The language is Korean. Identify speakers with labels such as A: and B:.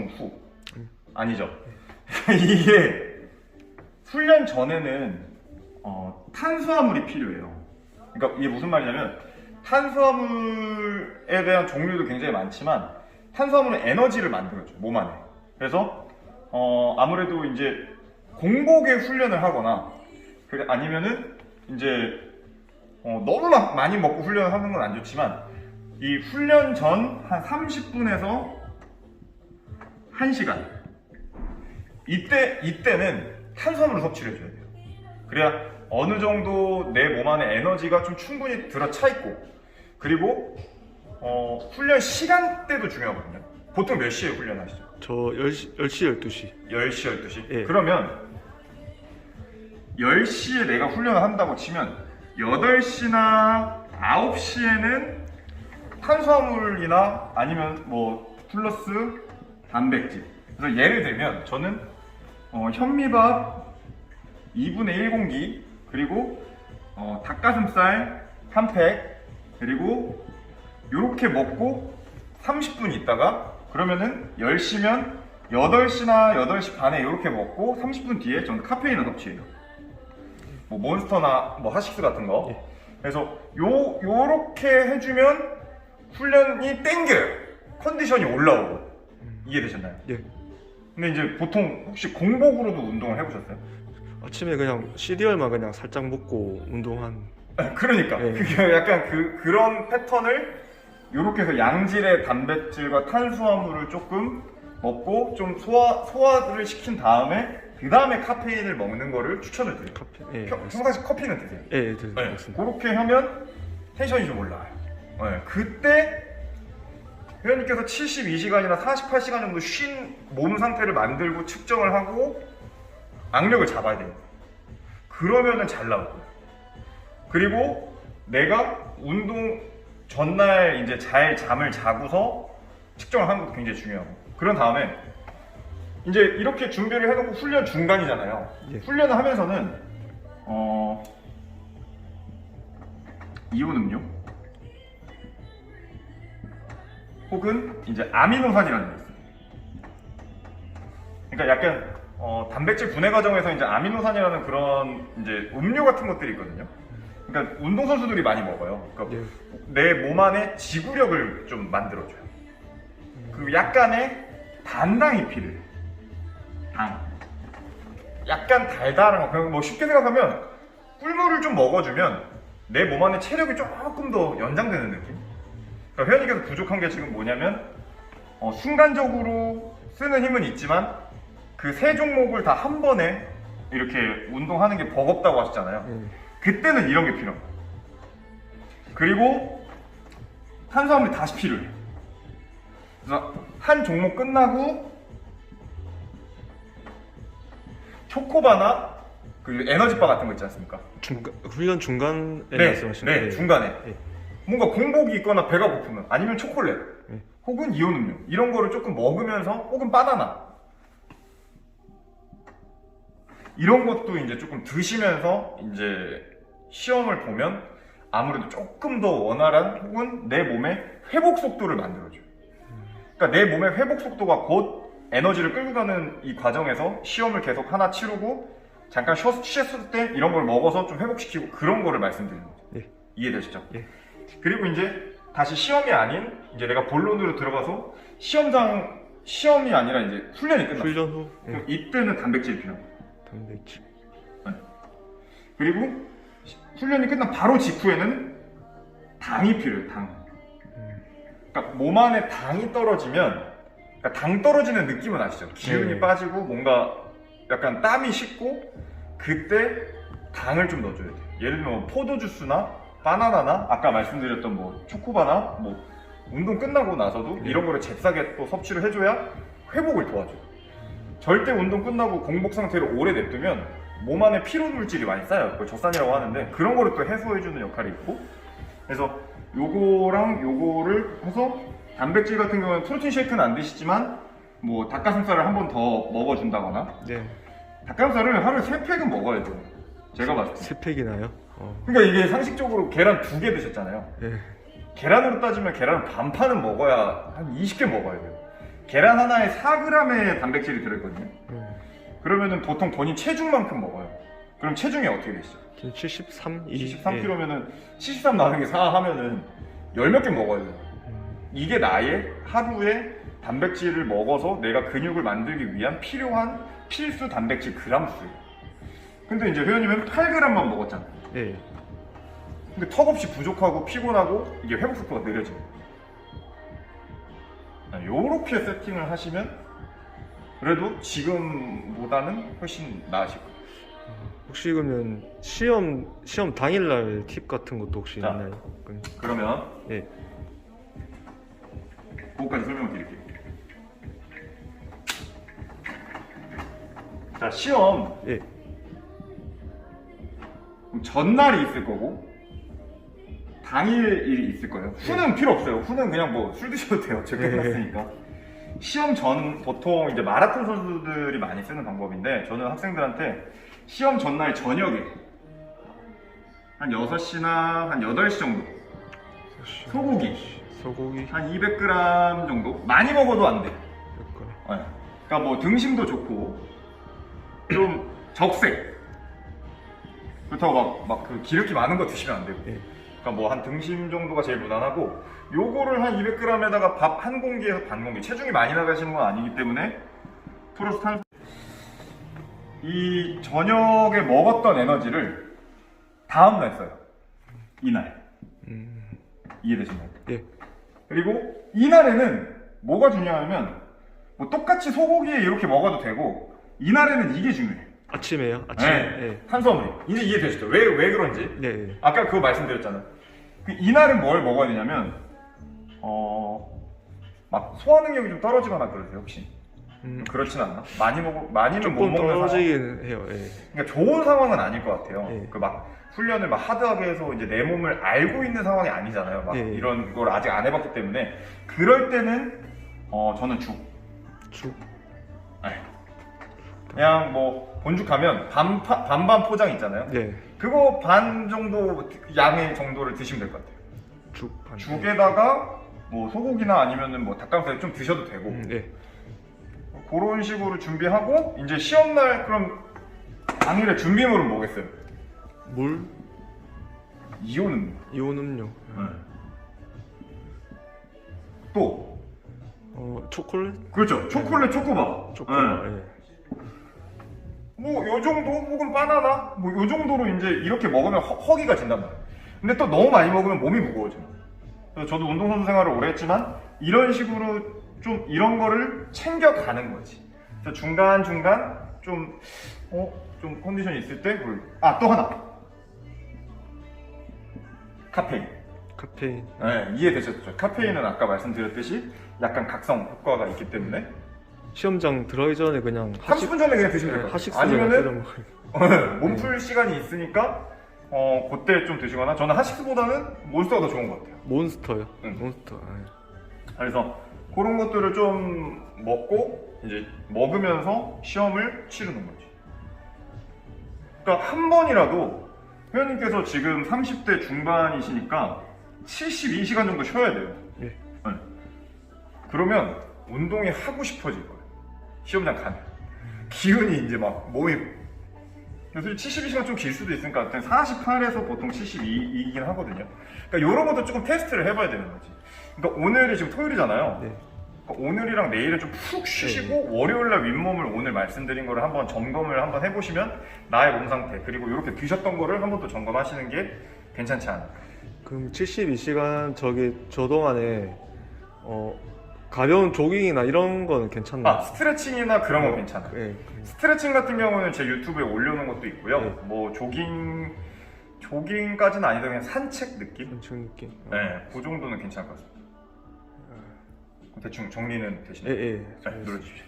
A: 운동 후 아니죠. 이게 훈련 전에는 탄수화물이 필요해요. 그러니까 이게 무슨 말이냐면 탄수화물에 대한 종류도 굉장히 많지만 탄수화물은 에너지를 만들어줘 몸 안에. 그래서 아무래도 이제 공복에 훈련을 하거나 아니면은 이제 너무 막 많이 먹고 훈련을 하는 건 안 좋지만 이 훈련 전 한 30분에서 1시간 이때는 탄수화물을 섭취를 해줘야 돼요. 그래야 어느 정도 내 몸 안에 에너지가 좀 충분히 들어차 있고, 그리고 훈련 시간대도 중요하거든요. 보통 몇 시에 훈련하시죠?
B: 저 10시, 12시.
A: 10시, 12시?
B: 예.
A: 그러면 10시에 내가 훈련을 한다고 치면 8시나 9시에는 탄수화물이나 아니면 뭐 플러스 단백질. 그래서 예를 들면 저는 현미밥 2분의 1 공기, 그리고 닭가슴살 한 팩, 그리고 요렇게 먹고 30분 있다가, 그러면은 10시면 8시나 8시 반에 이렇게 먹고 30분 뒤에 저는 카페인을 섭취해요. 뭐 몬스터나 뭐 하식스 같은 거.
B: 예.
A: 그래서 요렇게 해주면 훈련이 땡겨요. 컨디션이 올라오고. 이해되셨나요?
B: 예.
A: 근데 이제 보통 혹시 공복으로도 운동을 해보셨어요?
B: 아침에 그냥 시리얼만 그냥 살짝 먹고 운동한.
A: 그러니까
B: 예.
A: 그게 약간 그런 패턴을 요렇게 해서 양질의 단백질과 탄수화물을 조금 먹고 좀 소화를 시킨 다음에 그 다음에 카페인을 먹는 거를 추천을 드려요.
B: 예.
A: 평상시 커피는 드세요.
B: 예, 맞습니다.
A: 그렇게 하면 텐션이 좀 올라와요. 그때 회원님께서 72시간이나 48시간 정도 쉰 몸 상태를 만들고 측정을 하고 악력을 잡아야 돼요. 그러면은 잘 나올 거예요. 그리고 내가 운동 전날 이제 잘 잠을 자고서 측정을 하는 것도 굉장히 중요하고, 그런 다음에 이제 이렇게 준비를 해놓고 훈련 중간이잖아요.
B: 예.
A: 훈련을 하면서는 이온 음료 혹은 이제 아미노산이라는 게 있어요. 그러니까 약간 단백질 분해 과정에서 이제 아미노산이라는 그런 이제 음료 같은 것들이 있거든요. 그러니까 운동선수들이 많이 먹어요. 그러니까
B: 예.
A: 내 몸 안에 지구력을 좀 만들어줘요. 그리고 약간의 단당이 필요해요. 당. 약간 달달한 거. 그냥 뭐 쉽게 생각하면 꿀물을 좀 먹어주면 내 몸 안에 체력이 조금 더 연장되는 느낌? 그러니까 회원님께서 부족한 게 지금 뭐냐면 순간적으로 쓰는 힘은 있지만 그 세 종목을 다 한 번에 이렇게 운동하는 게 버겁다고 하셨잖아요. 그때는 이런 게 필요합니다. 그리고 탄수화물이 다시 필요해요. 그래서 한 종목 끝나고 초코바나 그 에너지바 같은 거 있지 않습니까?
B: 훈련 중간에
A: 네,
B: 말씀하시는
A: 네,
B: 거예요?
A: 중간에
B: 예.
A: 뭔가 공복이 있거나 배가 고프면, 아니면 초콜릿
B: 네.
A: 혹은 이온 음료 이런 거를 조금 먹으면서, 혹은 바나나 이런 것도 이제 조금 드시면서 이제 시험을 보면 아무래도 조금 더 원활한 혹은 내 몸의 회복 속도를 만들어줘요. 그러니까 내 몸의 회복 속도가 곧 에너지를 끌고 가는 이 과정에서 시험을 계속 하나 치르고 잠깐 쉬었을 때 이런 걸 먹어서 좀 회복시키고, 그런 거를 말씀드리는 거죠.
B: 예.
A: 이해되시죠?
B: 예.
A: 그리고 이제 다시 시험이 아닌 이제 내가 본론으로 들어가서 시험이 아니라 이제 훈련이 끝났어.
B: 훈련 후
A: 그럼 이때는 단백질이 필요합니다.
B: 단백질.
A: 그리고 훈련이 끝난 바로 직후에는 당이 필요해요. 당. 그러니까 몸 안에 당이 떨어지면, 그러니까 당 떨어지는 느낌은 아시죠? 기운이
B: 네.
A: 빠지고 뭔가 약간 땀이 식고, 그때 당을 좀 넣어줘야 돼요. 예를 들면 뭐 포도 주스나 바나나나 아까 말씀드렸던 뭐 초코바나 뭐 운동 끝나고 나서도 이런 거를 잽싸게 또 섭취를 해줘야 회복을 도와줘요. 절대 운동 끝나고 공복 상태로 오래 냅두면 몸 안에 피로 물질이 많이 쌓여요. 그걸 젖산이라고 하는데, 그런 거를 또 해소해주는 역할이 있고, 그래서 요거랑 요거를 해서 단백질 같은 경우는 프로틴 쉐이크는 안 드시지만 뭐 닭가슴살을 한 번 더 먹어준다거나,
B: 네.
A: 닭가슴살을 하루에 3팩은 먹어야 돼요. 제가 봤을 때.
B: 3팩이나요?
A: 그러니까 이게 상식적으로 계란 2개 드셨잖아요.
B: 예.
A: 계란으로 따지면 계란을 반판은 먹어야 한 20개 먹어야 돼요. 계란 하나에 4g의 단백질이 들어있거든요.
B: 음.
A: 그러면은 보통 본인 체중만큼 먹어요. 그럼 체중이 어떻게 되시죠?
B: 지금 73, 2.
A: 73kg면은 73 나누기 4 하면은 열 몇 개 먹어야 돼요. 이게 나의 하루에 단백질을 먹어서 내가 근육을 만들기 위한 필요한 필수 단백질 그람수예요. 근데 이제 회원님은 8g만 먹었잖아.
B: 예.
A: 근데 턱없이 부족하고 피곤하고 이게 회복 속도가 느려져요. 요렇게 세팅을 하시면 그래도 지금보다는 훨씬 나으실 거예요.
B: 혹시 그러면 시험 당일날 팁 같은 것도 혹시
A: 자.
B: 있나요?
A: 그러면
B: 예.
A: 그거까지 설명을 드릴게요. 자, 시험
B: 예.
A: 그럼 전날이 있을 거고 당일이 있을 거예요. 후는 필요 없어요. 후는 그냥 뭐 술 드셔도 돼요. 제가
B: 네.
A: 끝났으니까. 시험 전 보통 이제 마라톤 선수들이 많이 쓰는 방법인데 저는 학생들한테 시험 전날 저녁에 한 6시나 한 8시 정도 소고기 한 200g 정도 많이 먹어도 안 돼. 네. 그러니까 뭐 등심도 좋고 좀 적색 그렇다고 막 그 기름기 많은 거 드시면 안 되고
B: 예.
A: 그러니까 뭐 한 등심 정도가 제일 무난하고 요거를 한 200g에다가 밥 한 공기에서 반 공기 체중이 많이 나가시는 건 아니기 때문에 플러스 탄 이 저녁에 먹었던 에너지를 다음날 써요. 이날 이해되시나요?
B: 예.
A: 그리고 이날에는 뭐가 중요하냐면 뭐 똑같이 소고기에 이렇게 먹어도 되고 이날에는 이게 중요해요.
B: 아침에요? 아침에?
A: 네.
B: 예.
A: 탄수화물이 이제 이해되시죠? 왜 그런지?
B: 네. 예.
A: 아까 그거 말씀드렸잖아요. 이날은 뭘 먹어야 되냐면 막 소화 능력이 좀 떨어지거나 그러세요 혹시? 그렇진 않나? 많이는 못
B: 조금
A: 먹는 상황.
B: 떨어지긴 해요. 예.
A: 그러니까 좋은 상황은 아닐 것 같아요.
B: 예.
A: 그 막 훈련을 막 하드하게 해서 이제 내 몸을 알고 있는 상황이 아니잖아요. 막
B: 예.
A: 이런 걸 아직 안 해봤기 때문에 그럴 때는 저는 죽. 네. 그냥 뭐 본죽하면 반반 포장 있잖아요.
B: 네.
A: 그거 반 정도 양의 정도를 드시면 될 것 같아요.
B: 죽 반.
A: 죽에다가 뭐 소고기나 아니면은 뭐 닭가슴살 좀 드셔도 되고
B: 네.
A: 그런 식으로 준비하고 이제 시험날 그럼 당일에 준비물은 뭐겠어요?
B: 물,
A: 이온 음료.
B: 이온 음료.
A: 또
B: 초콜릿?
A: 그렇죠. 초콜릿, 초코바.
B: 초콜릿.
A: 네.
B: 예.
A: 뭐 요 정도 혹은 바나나 뭐 요 정도로 이제 이렇게 먹으면 허기가 진단 말이에요. 근데 또 너무 많이 먹으면 몸이 무거워져요. 그래서 저도 운동선수 생활을 오래 했지만 이런 식으로 좀 이런 거를 챙겨가는 거지. 그래서 중간중간 좀 컨디션이 있을 때 또 하나 카페인. 네, 이해되셨죠? 카페인은 아까 말씀드렸듯이 약간 각성 효과가 있기 때문에
B: 시험장 들어가기 전에 그냥
A: 30분 전에 그냥 드시면 될 것
B: 하식
A: 같아요. 아니면은
B: 아니면은
A: 몸풀 시간이 있으니까 그때 좀 드시거나 저는 하식스보다는 몬스터가 더 좋은 것 같아요.
B: 몬스터요.
A: 응.
B: 몬스터.
A: 그래서 그런 것들을 좀 먹고 이제 먹으면서 시험을 치르는 거지. 그러니까 한 번이라도 회원님께서 지금 30대 중반이시니까 72시간 정도 쉬어야 돼요.
B: 예.
A: 네. 그러면 운동이 하고 싶어질 거예요. 시험장 가면 기운이 이제 막 모이고. 그래서 72시간 좀 길 수도 있으니까 48에서 보통 72이긴 하거든요. 그러니까 이런 것도 조금 테스트를 해봐야 되는 거지. 그러니까 오늘이 지금 토요일이잖아요.
B: 네.
A: 그러니까 오늘이랑 내일은 좀 푹 쉬시고 월요일날 윗몸을 오늘 말씀드린 거를 한번 점검을 한번 해보시면 나의 몸 상태 그리고 이렇게 드셨던 거를 한번 또 점검하시는 게 괜찮지 않을까.
B: 그럼 72시간 저 동안에 가벼운 조깅이나 이런 거는 괜찮나요?
A: 스트레칭이나 그런 건 괜찮아요.
B: 예.
A: 스트레칭 같은 경우는 제 유튜브에 올려놓은 것도 있고요.
B: 네.
A: 뭐 조깅까지는 아니더라도 그냥 산책 느낌?
B: 괜찮은 느낌.
A: 네, 그 정도는 괜찮을 것 같습니다. 대충 정리는 되시나요?
B: 예.
A: 네, 눌러주십시오.